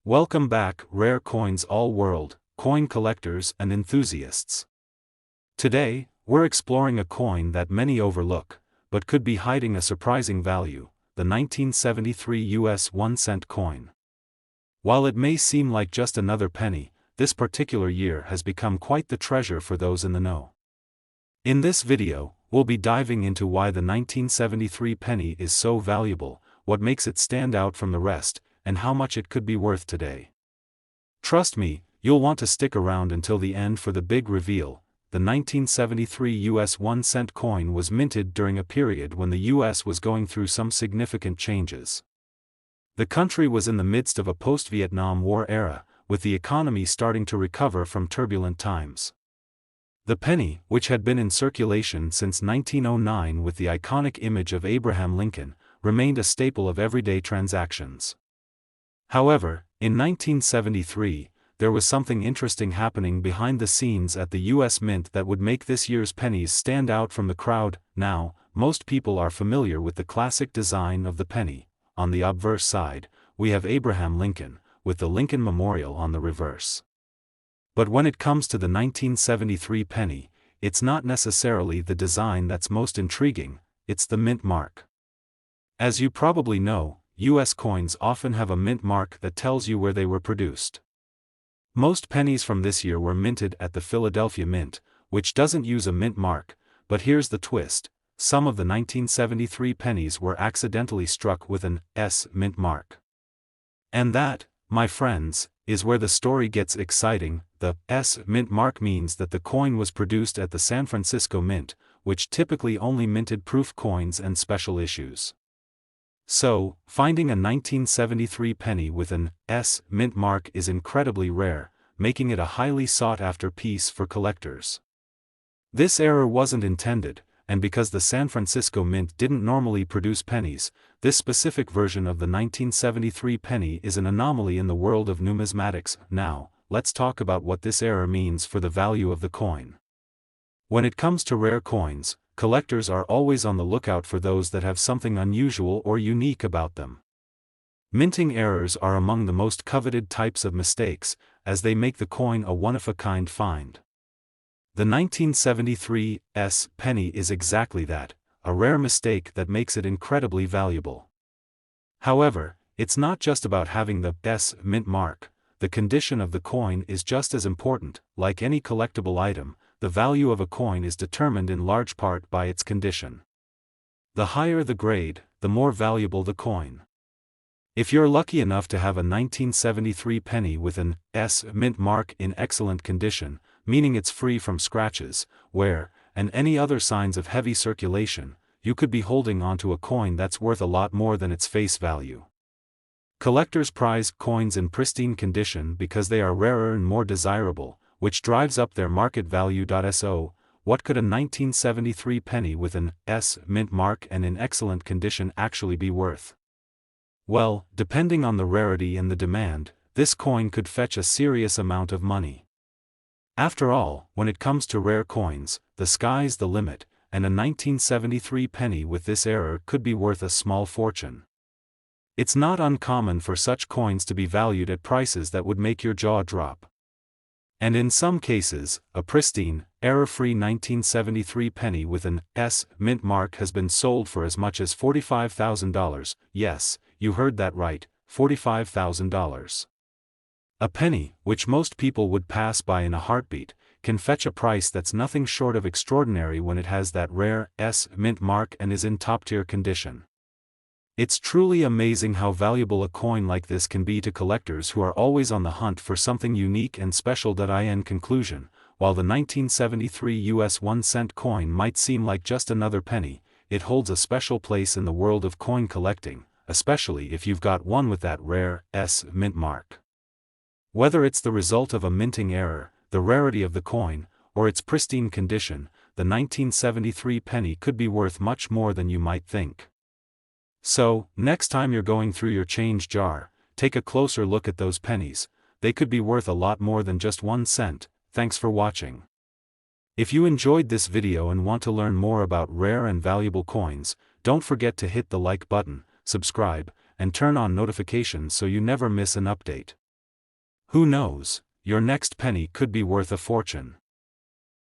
Welcome back, rare coins all world, coin collectors and enthusiasts. Today, we're exploring a coin that many overlook, but could be hiding a surprising value, the 1973 US 1-cent coin. While it may seem like just another penny, this particular year has become quite the treasure for those in the know. In this video, we'll be diving into why the 1973 penny is so valuable, what makes it stand out from the rest, and how much it could be worth today. Trust me, you'll want to stick around until the end for the big reveal. The 1973 US 1-cent coin was minted during a period when the US was going through some significant changes. The country was in the midst of a post-Vietnam War era, with the economy starting to recover from turbulent times. The penny, which had been in circulation since 1909 with the iconic image of Abraham Lincoln, remained a staple of everyday transactions. However, in 1973, there was something interesting happening behind the scenes at the US Mint that would make this year's pennies stand out from the crowd. Now, most people are familiar with the classic design of the penny. On the obverse side, we have Abraham Lincoln, with the Lincoln Memorial on the reverse. But when it comes to the 1973 penny, it's not necessarily the design that's most intriguing, it's the mint mark. As you probably know, US coins often have a mint mark that tells you where they were produced. Most pennies from this year were minted at the Philadelphia Mint, which doesn't use a mint mark, but here's the twist: some of the 1973 pennies were accidentally struck with an S mint mark. And that, my friends, is where the story gets exciting. The S mint mark means that the coin was produced at the San Francisco Mint, which typically only minted proof coins and special issues. So, finding a 1973 penny with an S mint mark is incredibly rare, making it a highly sought-after piece for collectors. This error wasn't intended, and because the San Francisco Mint didn't normally produce pennies, this specific version of the 1973 penny is an anomaly in the world of numismatics. Now, let's talk about what this error means for the value of the coin. When it comes to rare coins, collectors are always on the lookout for those that have something unusual or unique about them. Minting errors are among the most coveted types of mistakes, as they make the coin a one-of-a-kind find. The 1973 S penny is exactly that, a rare mistake that makes it incredibly valuable. However, it's not just about having the S mint mark. The condition of the coin is just as important. Like any collectible item, the value of a coin is determined in large part by its condition. The higher the grade, the more valuable the coin. If you're lucky enough to have a 1973 penny with an S mint mark in excellent condition, meaning it's free from scratches, wear, and any other signs of heavy circulation, you could be holding onto a coin that's worth a lot more than its face value. Collectors prize coins in pristine condition because they are rarer and more desirable, which drives up their market value. So, what could a 1973 penny with an S mint mark and in excellent condition actually be worth? Well, depending on the rarity and the demand, this coin could fetch a serious amount of money. After all, when it comes to rare coins, the sky's the limit, and a 1973 penny with this error could be worth a small fortune. It's not uncommon for such coins to be valued at prices that would make your jaw drop. And in some cases, a pristine, error-free 1973 penny with an S mint mark has been sold for as much as $45,000. Yes, you heard that right, $45,000. A penny, which most people would pass by in a heartbeat, can fetch a price that's nothing short of extraordinary when it has that rare S mint mark and is in top-tier condition. It's truly amazing how valuable a coin like this can be to collectors who are always on the hunt for something unique and special. In conclusion, while the 1973 US 1-cent coin might seem like just another penny, it holds a special place in the world of coin collecting, especially if you've got one with that rare S mint mark. Whether it's the result of a minting error, the rarity of the coin, or its pristine condition, the 1973 penny could be worth much more than you might think. So, next time you're going through your change jar, take a closer look at those pennies. They could be worth a lot more than just 1 cent. Thanks for watching. If you enjoyed this video and want to learn more about rare and valuable coins, don't forget to hit the like button, subscribe, and turn on notifications so you never miss an update. Who knows, your next penny could be worth a fortune.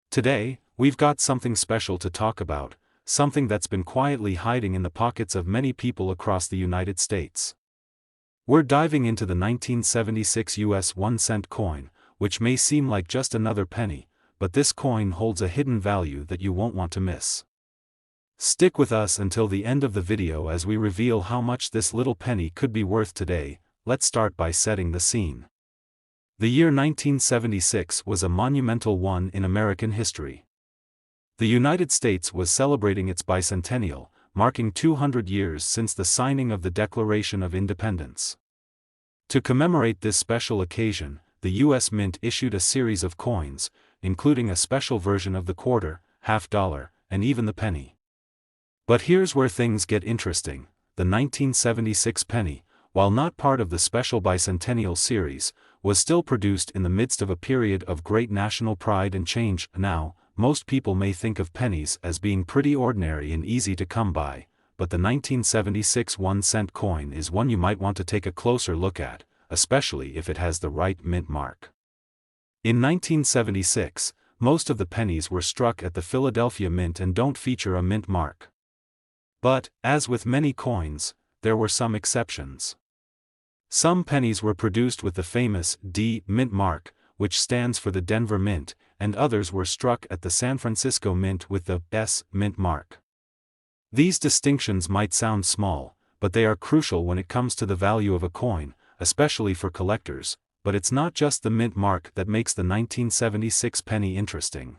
Today, we've got something special to talk about, something that's been quietly hiding in the pockets of many people across the United States. We're diving into the 1976 US 1-cent coin, which may seem like just another penny, but this coin holds a hidden value that you won't want to miss. Stick with us until the end of the video as we reveal how much this little penny could be worth today. Let's start by setting the scene. The year 1976 was a monumental one in American history. The United States was celebrating its bicentennial, marking 200 years since the signing of the Declaration of Independence. To commemorate this special occasion, the U.S. Mint issued a series of coins, including a special version of the quarter, half dollar, and even the penny. But here's where things get interesting. The 1976 penny, while not part of the special bicentennial series, was still produced in the midst of a period of great national pride and change. Now, most people may think of pennies as being pretty ordinary and easy to come by, but the 1976 1-cent coin is one you might want to take a closer look at, especially if it has the right mint mark. In 1976, most of the pennies were struck at the Philadelphia Mint and don't feature a mint mark. But, as with many coins, there were some exceptions. Some pennies were produced with the famous D mint mark, which stands for the Denver Mint, and others were struck at the San Francisco Mint with the S mint mark. These distinctions might sound small, but they are crucial when it comes to the value of a coin, especially for collectors. But it's not just the mint mark that makes the 1976 penny interesting.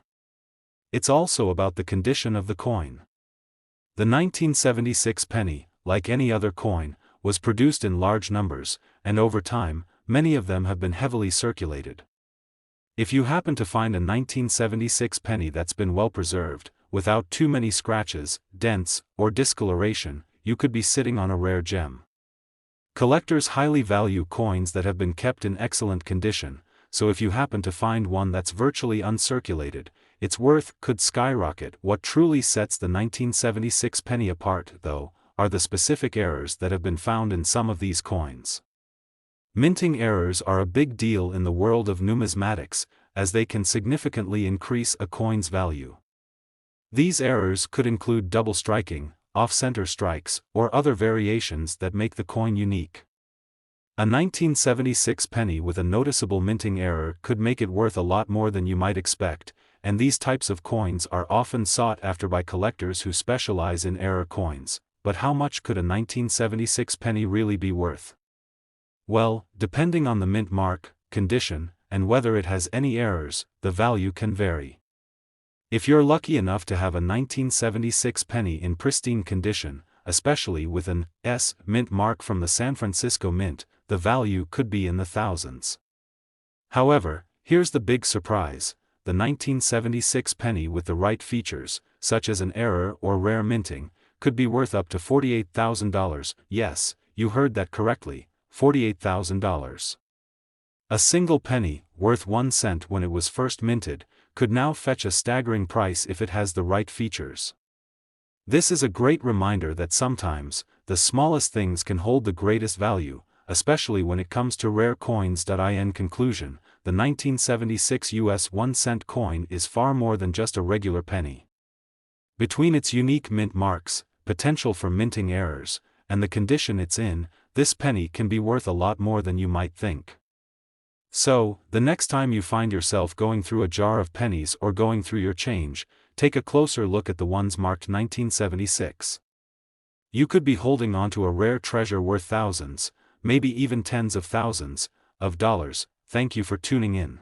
It's also about the condition of the coin. The 1976 penny, like any other coin, was produced in large numbers, and over time, many of them have been heavily circulated. If you happen to find a 1976 penny that's been well preserved, without too many scratches, dents, or discoloration, you could be sitting on a rare gem. Collectors highly value coins that have been kept in excellent condition, so if you happen to find one that's virtually uncirculated, its worth could skyrocket. What truly sets the 1976 penny apart, though, are the specific errors that have been found in some of these coins. Minting errors are a big deal in the world of numismatics, as they can significantly increase a coin's value. These errors could include double striking, off-center strikes, or other variations that make the coin unique. A 1976 penny with a noticeable minting error could make it worth a lot more than you might expect, and these types of coins are often sought after by collectors who specialize in error coins. But how much could a 1976 penny really be worth? Well, depending on the mint mark, condition, and whether it has any errors, the value can vary. If you're lucky enough to have a 1976 penny in pristine condition, especially with an S mint mark from the San Francisco Mint, the value could be in the thousands. However, here's the big surprise: the 1976 penny with the right features, such as an error or rare minting, could be worth up to $48,000. Yes, you heard that correctly, $48,000. A single penny, worth 1 cent when it was first minted, could now fetch a staggering price if it has the right features. This is a great reminder that sometimes, the smallest things can hold the greatest value, especially when it comes to rare coins. In conclusion, the 1976 US 1-cent coin is far more than just a regular penny. Between its unique mint marks, potential for minting errors, and the condition it's in, this penny can be worth a lot more than you might think. So, the next time you find yourself going through a jar of pennies or going through your change, take a closer look at the ones marked 1976. You could be holding onto a rare treasure worth thousands, maybe even tens of thousands, of dollars. Thank you for tuning in.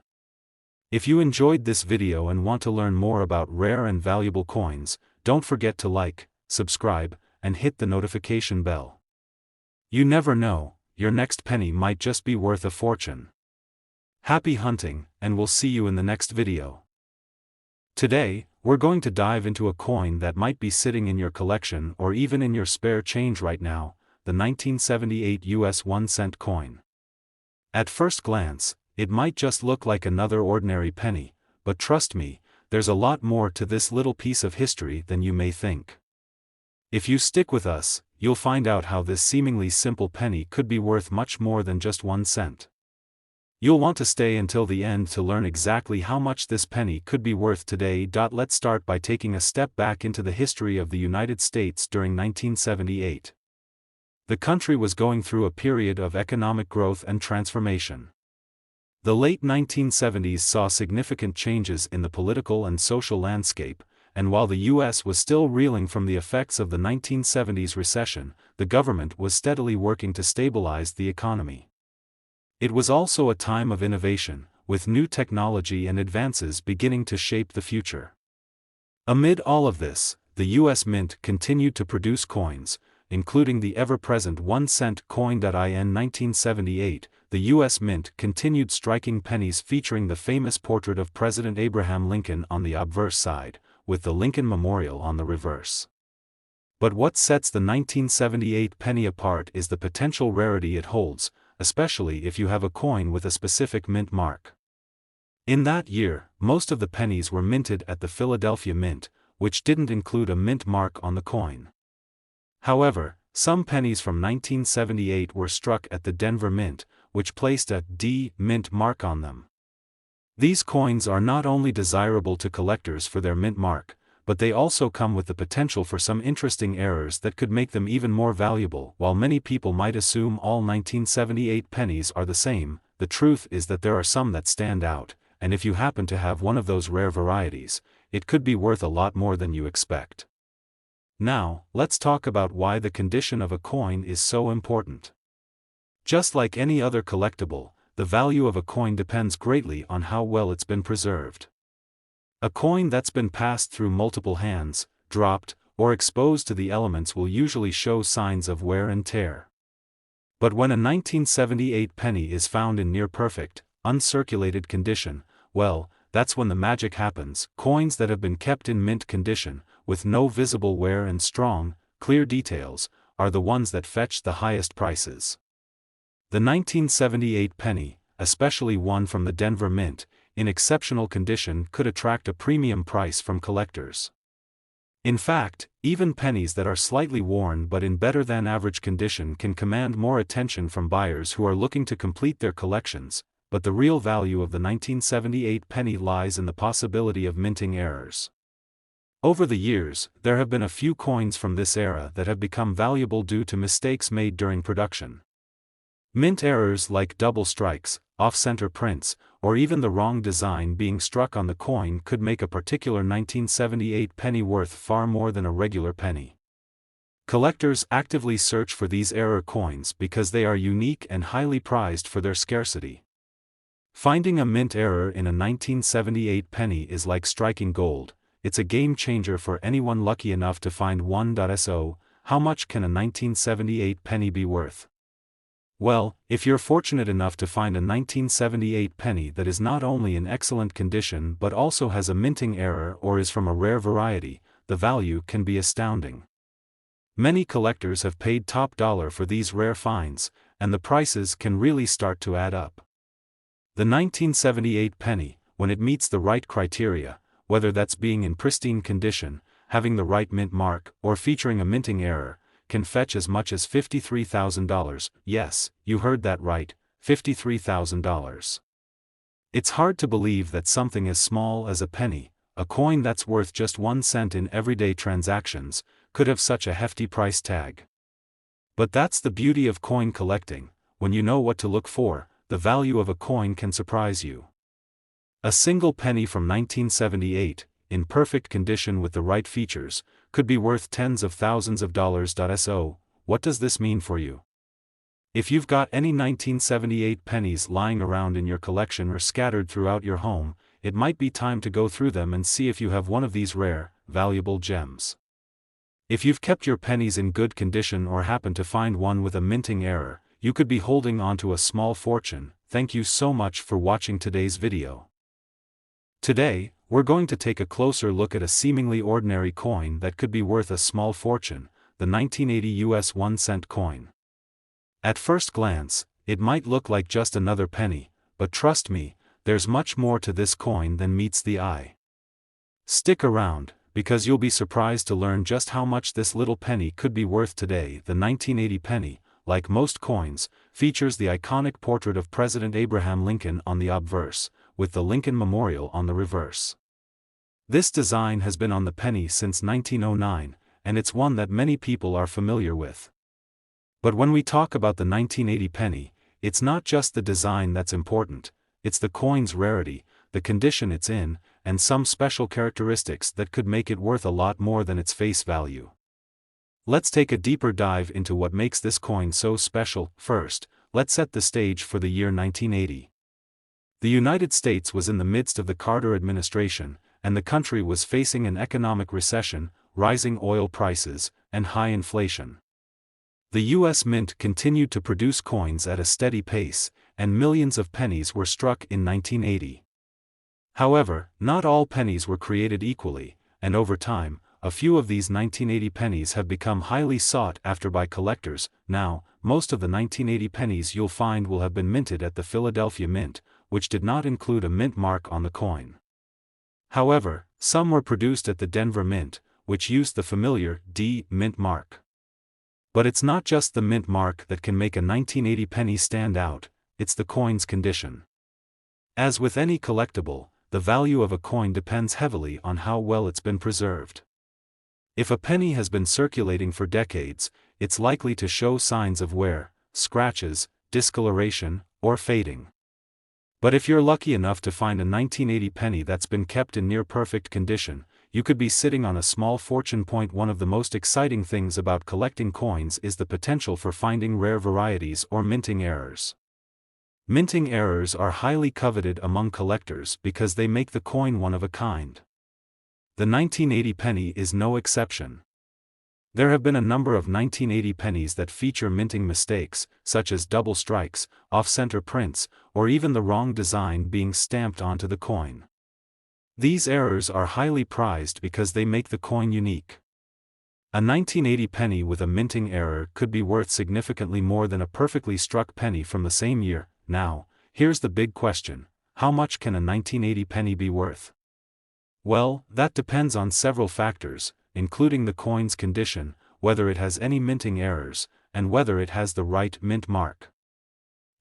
If you enjoyed this video and want to learn more about rare and valuable coins, don't forget to like, subscribe, and hit the notification bell. You never know, your next penny might just be worth a fortune. Happy hunting, and we'll see you in the next video. Today, we're going to dive into a coin that might be sitting in your collection or even in your spare change right now, the 1978 US 1-cent coin. At first glance, it might just look like another ordinary penny, but trust me, there's a lot more to this little piece of history than you may think. If you stick with us, you'll find out how this seemingly simple penny could be worth much more than just 1 cent. You'll want to stay until the end to learn exactly how much this penny could be worth today. Let's start by taking a step back into the history of the United States during 1978. The country was going through a period of economic growth and transformation. The late 1970s saw significant changes in the political and social landscape, and while the U.S. was still reeling from the effects of the 1970s recession, the government was steadily working to stabilize the economy. It was also a time of innovation, with new technology and advances beginning to shape the future. Amid all of this, the U.S. Mint continued to produce coins, including the ever-present 1-cent coin. In 1978, the U.S. Mint continued striking pennies featuring the famous portrait of President Abraham Lincoln on the obverse side, with the Lincoln Memorial on the reverse. But what sets the 1978 penny apart is the potential rarity it holds, especially if you have a coin with a specific mint mark. In that year, most of the pennies were minted at the Philadelphia Mint, which didn't include a mint mark on the coin. However, some pennies from 1978 were struck at the Denver Mint, which placed a D mint mark on them. These coins are not only desirable to collectors for their mint mark, but they also come with the potential for some interesting errors that could make them even more valuable. While many people might assume all 1978 pennies are the same, the truth is that there are some that stand out, and if you happen to have one of those rare varieties, it could be worth a lot more than you expect. Now, let's talk about why the condition of a coin is so important. Just like any other collectible, the value of a coin depends greatly on how well it's been preserved. A coin that's been passed through multiple hands, dropped, or exposed to the elements will usually show signs of wear and tear. But when a 1978 penny is found in near-perfect, uncirculated condition, well, that's when the magic happens. Coins that have been kept in mint condition, with no visible wear and strong, clear details, are the ones that fetch the highest prices. The 1978 penny, especially one from the Denver Mint, in exceptional condition could attract a premium price from collectors. In fact, even pennies that are slightly worn but in better than average condition can command more attention from buyers who are looking to complete their collections, but the real value of the 1978 penny lies in the possibility of minting errors. Over the years, there have been a few coins from this era that have become valuable due to mistakes made during production. Mint errors like double strikes, off-center prints, or even the wrong design being struck on the coin could make a particular 1978 penny worth far more than a regular penny. Collectors actively search for these error coins because they are unique and highly prized for their scarcity. Finding a mint error in a 1978 penny is like striking gold. It's a game changer for anyone lucky enough to find one. So, how much can a 1978 penny be worth? Well, if you're fortunate enough to find a 1978 penny that is not only in excellent condition but also has a minting error or is from a rare variety, the value can be astounding. Many collectors have paid top dollar for these rare finds, and the prices can really start to add up. The 1978 penny, when it meets the right criteria, whether that's being in pristine condition, having the right mint mark, or featuring a minting error, can fetch as much as $53,000. Yes, you heard that right, $53,000. It's hard to believe that something as small as a penny, a coin that's worth just 1 cent in everyday transactions, could have such a hefty price tag. But that's the beauty of coin collecting. When you know what to look for, the value of a coin can surprise you. A single penny from 1978, in perfect condition with the right features, could be worth tens of thousands of dollars. So, what does this mean for you? If you've got any 1978 pennies lying around in your collection or scattered throughout your home, it might be time to go through them and see if you have one of these rare, valuable gems. If you've kept your pennies in good condition or happen to find one with a minting error, you could be holding on to a small fortune. Thank you so much for watching today's video. Today, we're going to take a closer look at a seemingly ordinary coin that could be worth a small fortune, the 1980 US 1-cent coin. At first glance, it might look like just another penny, but trust me, there's much more to this coin than meets the eye. Stick around, because you'll be surprised to learn just how much this little penny could be worth today. The 1980 penny, like most coins, features the iconic portrait of President Abraham Lincoln on the obverse, with the Lincoln Memorial on the reverse. This design has been on the penny since 1909, and it's one that many people are familiar with. But when we talk about the 1980 penny, it's not just the design that's important, it's the coin's rarity, the condition it's in, and some special characteristics that could make it worth a lot more than its face value. Let's take a deeper dive into what makes this coin so special. First, let's set the stage for the year 1980. The United States was in the midst of the Carter administration, and the country was facing an economic recession, rising oil prices, and high inflation. The U.S. Mint continued to produce coins at a steady pace, and millions of pennies were struck in 1980. However, not all pennies were created equally, and over time, a few of these 1980 pennies have become highly sought after by collectors. Now, most of the 1980 pennies you'll find will have been minted at the Philadelphia Mint, which did not include a mint mark on the coin. However, some were produced at the Denver Mint, which used the familiar D mint mark. But it's not just the mint mark that can make a 1980 penny stand out, it's the coin's condition. As with any collectible, the value of a coin depends heavily on how well it's been preserved. If a penny has been circulating for decades, it's likely to show signs of wear, scratches, discoloration, or fading. But if you're lucky enough to find a 1980 penny that's been kept in near-perfect condition, you could be sitting on a small fortune. One of the most exciting things about collecting coins is the potential for finding rare varieties or minting errors. Minting errors are highly coveted among collectors because they make the coin one of a kind. The 1980 penny is no exception. There have been a number of 1980 pennies that feature minting mistakes, such as double strikes, off-center prints, or even the wrong design being stamped onto the coin. These errors are highly prized because they make the coin unique. A 1980 penny with a minting error could be worth significantly more than a perfectly struck penny from the same year. Now, here's the big question: how much can a 1980 penny be worth? Well, that depends on several factors, including the coin's condition, whether it has any minting errors, and whether it has the right mint mark.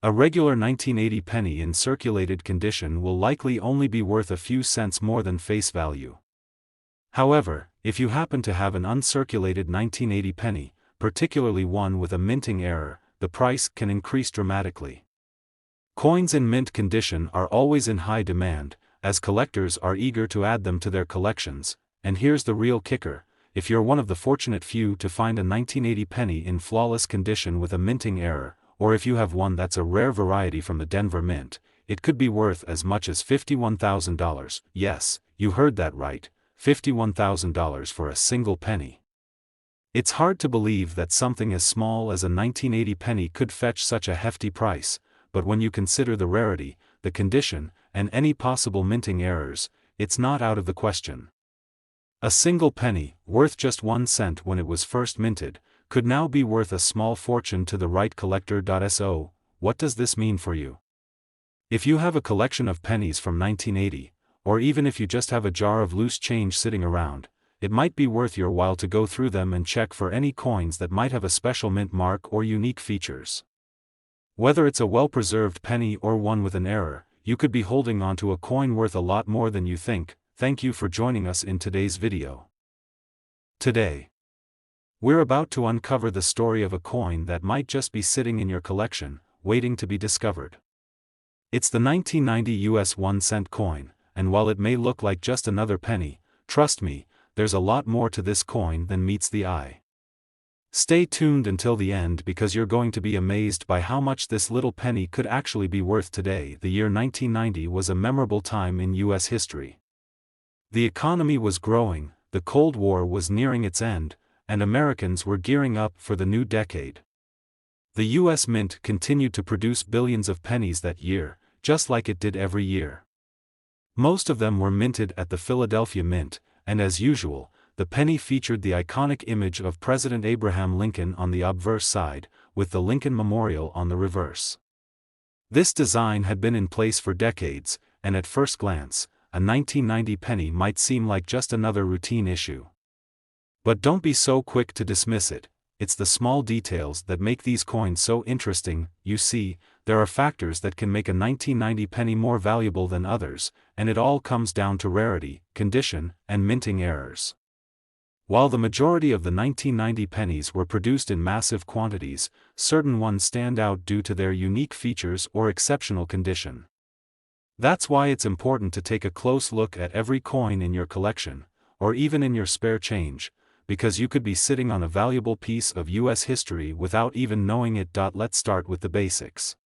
A regular 1980 penny in circulated condition will likely only be worth a few cents more than face value. However, if you happen to have an uncirculated 1980 penny, particularly one with a minting error, the price can increase dramatically. Coins in mint condition are always in high demand, as collectors are eager to add them to their collections, and here's the real kicker: if you're one of the fortunate few to find a 1980 penny in flawless condition with a minting error, or if you have one that's a rare variety from the Denver Mint, it could be worth as much as $51,000. Yes, you heard that right, $51,000 for a single penny. It's hard to believe that something as small as a 1980 penny could fetch such a hefty price, but when you consider the rarity, the condition, and any possible minting errors, it's not out of the question. A single penny, worth just 1 cent when it was first minted, could now be worth a small fortune to the right collector. So, what does this mean for you? If you have a collection of pennies from 1980, or even if you just have a jar of loose change sitting around, it might be worth your while to go through them and check for any coins that might have a special mint mark or unique features. Whether it's a well-preserved penny or one with an error, you could be holding onto a coin worth a lot more than you think. Thank you for joining us in today's video. Today, we're about to uncover the story of a coin that might just be sitting in your collection, waiting to be discovered. It's the 1990 US 1-cent coin, and while it may look like just another penny, trust me, there's a lot more to this coin than meets the eye. Stay tuned until the end because you're going to be amazed by how much this little penny could actually be worth today. The year 1990 was a memorable time in US history. The economy was growing, the Cold War was nearing its end, and Americans were gearing up for the new decade. The US Mint continued to produce billions of pennies that year, just like it did every year. Most of them were minted at the Philadelphia Mint, and as usual, the penny featured the iconic image of President Abraham Lincoln on the obverse side, with the Lincoln Memorial on the reverse. This design had been in place for decades, and at first glance, a 1990 penny might seem like just another routine issue. But don't be so quick to dismiss it. it's the small details that make these coins so interesting. You see, there are factors that can make a 1990 penny more valuable than others, and it all comes down to rarity, condition, and minting errors. While the majority of the 1990 pennies were produced in massive quantities, certain ones stand out due to their unique features or exceptional condition. That's why it's important to take a close look at every coin in your collection, or even in your spare change, because you could be sitting on a valuable piece of US history without even knowing it. Let's start with the basics.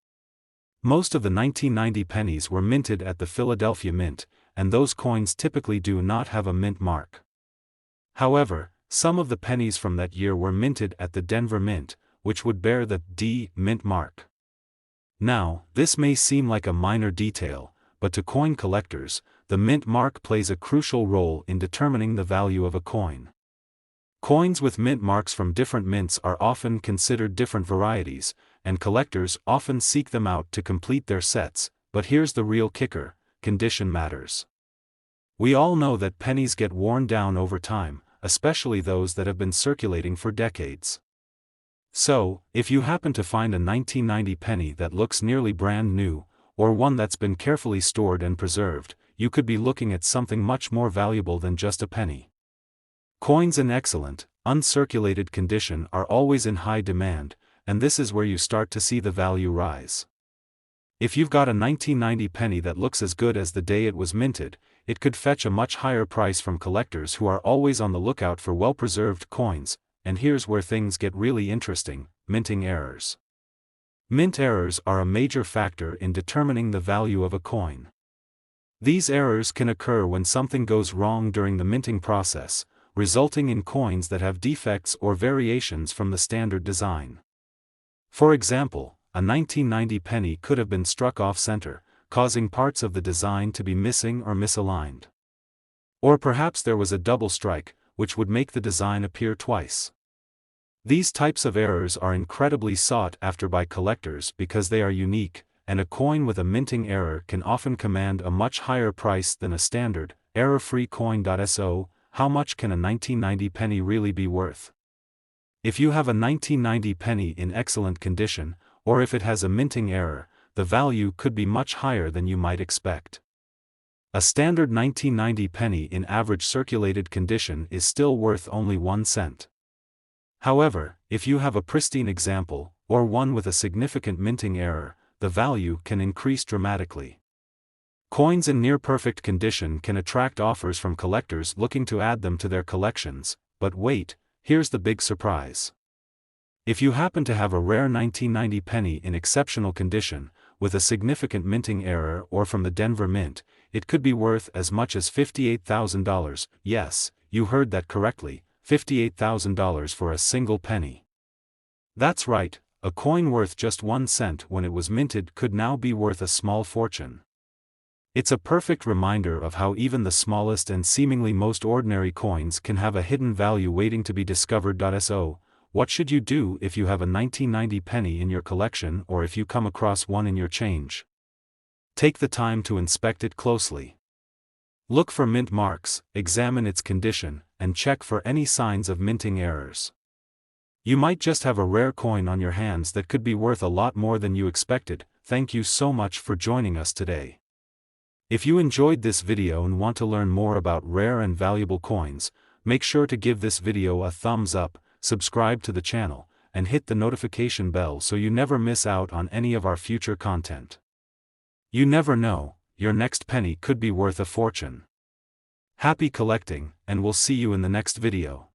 Most of the 1990 pennies were minted at the Philadelphia Mint, and those coins typically do not have a mint mark. However, some of the pennies from that year were minted at the Denver Mint, which would bear the D mint mark. Now, this may seem like a minor detail, but to coin collectors, the mint mark plays a crucial role in determining the value of a coin. Coins with mint marks from different mints are often considered different varieties, and collectors often seek them out to complete their sets, but here's the real kicker: condition matters. We all know that pennies get worn down over time, especially those that have been circulating for decades. So, if you happen to find a 1990 penny that looks nearly brand new, or one that's been carefully stored and preserved, you could be looking at something much more valuable than just a penny. Coins in excellent, uncirculated condition are always in high demand, and this is where you start to see the value rise. If you've got a 1990 penny that looks as good as the day it was minted, it could fetch a much higher price from collectors who are always on the lookout for well-preserved coins. And here's where things get really interesting: minting errors. Mint errors are a major factor in determining the value of a coin. These errors can occur when something goes wrong during the minting process, resulting in coins that have defects or variations from the standard design. For example, a 1990 penny could have been struck off-center, causing parts of the design to be missing or misaligned. Or perhaps there was a double strike, which would make the design appear twice. These types of errors are incredibly sought after by collectors because they are unique, and a coin with a minting error can often command a much higher price than a standard, error-free coin. So, how much can a 1990 penny really be worth? If you have a 1990 penny in excellent condition, or if it has a minting error, the value could be much higher than you might expect. A standard 1990 penny in average circulated condition is still worth only 1 cent. However, if you have a pristine example, or one with a significant minting error, the value can increase dramatically. Coins in near-perfect condition can attract offers from collectors looking to add them to their collections, but wait, here's the big surprise. If you happen to have a rare 1990 penny in exceptional condition, with a significant minting error or from the Denver Mint, it could be worth as much as $58,000. Yes, you heard that correctly, $58,000 for a single penny. That's right, a coin worth just 1 cent when it was minted could now be worth a small fortune. It's a perfect reminder of how even the smallest and seemingly most ordinary coins can have a hidden value waiting to be discovered. So, what should you do if you have a 1990 penny in your collection, or if you come across one in your change? Take the time to inspect it closely. Look for mint marks, examine its condition, and check for any signs of minting errors. You might just have a rare coin on your hands that could be worth a lot more than you expected. Thank you so much for joining us today. If you enjoyed this video and want to learn more about rare and valuable coins, make sure to give this video a thumbs up, subscribe to the channel, and hit the notification bell so you never miss out on any of our future content. You never know, your next penny could be worth a fortune. Happy collecting, and we'll see you in the next video.